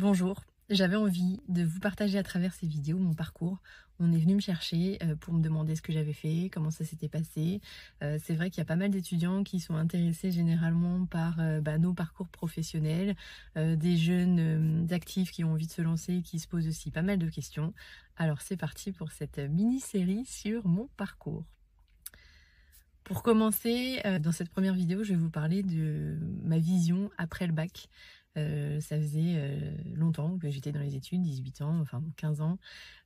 Bonjour, j'avais envie de vous partager à travers ces vidéos mon parcours. On est venu me chercher pour me demander ce que j'avais fait, comment ça s'était passé. C'est vrai qu'il y a pas mal d'étudiants qui sont intéressés généralement par nos parcours professionnels, des jeunes actifs qui ont envie de se lancer et qui se posent aussi pas mal de questions. Alors c'est parti pour cette mini-série sur mon parcours. Pour commencer, dans cette première vidéo, je vais vous parler de ma vision après le bac. Ça faisait longtemps que j'étais dans les études, 18 ans, enfin 15 ans,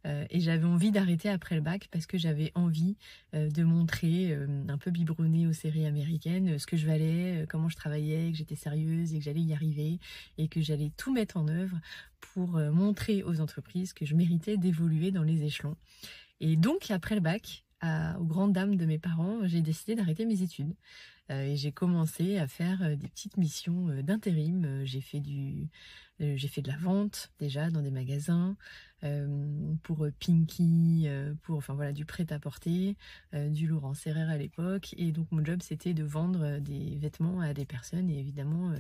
et j'avais envie d'arrêter après le bac parce que j'avais envie de montrer, un peu biberonnée aux séries américaines, ce que je valais, comment je travaillais, que j'étais sérieuse et que j'allais y arriver et que j'allais tout mettre en œuvre pour montrer aux entreprises que je méritais d'évoluer dans les échelons. Et donc après le bac, aux grandes dames de mes parents, j'ai décidé d'arrêter mes études. Et j'ai commencé à faire des petites missions d'intérim. J'ai fait de la vente déjà dans des magasins, pour Pinky, pour enfin voilà du prêt-à-porter, du Laurent Serrer à l'époque. Et donc mon job c'était de vendre des vêtements à des personnes. Et évidemment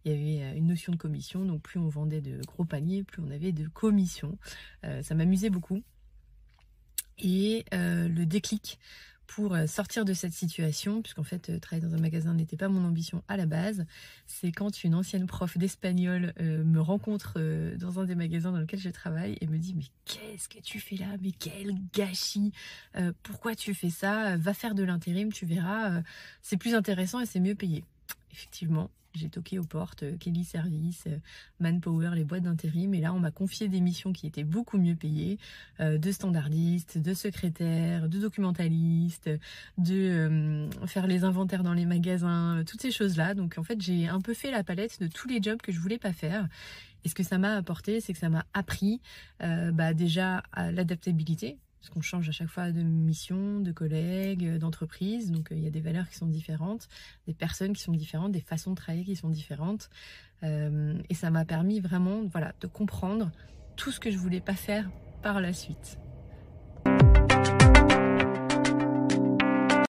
il y avait une notion de commission. Donc plus on vendait de gros paniers, plus on avait de commissions. Ça m'amusait beaucoup. Et le déclic pour sortir de cette situation, puisqu'en fait travailler dans un magasin n'était pas mon ambition à la base, c'est quand une ancienne prof d'espagnol me rencontre dans un des magasins dans lequel je travaille et me dit: mais qu'est-ce que tu fais là, mais quel gâchis, pourquoi tu fais ça, va faire de l'intérim, tu verras, c'est plus intéressant et c'est mieux payé. Effectivement, j'ai toqué aux portes, Kelly Service, Manpower, les boîtes d'intérim, et là on m'a confié des missions qui étaient beaucoup mieux payées, de standardiste, de secrétaire, de documentaliste, de faire les inventaires dans les magasins, toutes ces choses-là. Donc en fait j'ai un peu fait la palette de tous les jobs que je voulais pas faire. Et ce que ça m'a apporté, c'est que ça m'a appris déjà à l'adaptabilité, parce qu'on change à chaque fois de mission, de collègues, d'entreprise. Donc il y a des valeurs qui sont différentes, des personnes qui sont différentes, des façons de travailler qui sont différentes. Et ça m'a permis vraiment de comprendre tout ce que je voulais pas faire par la suite.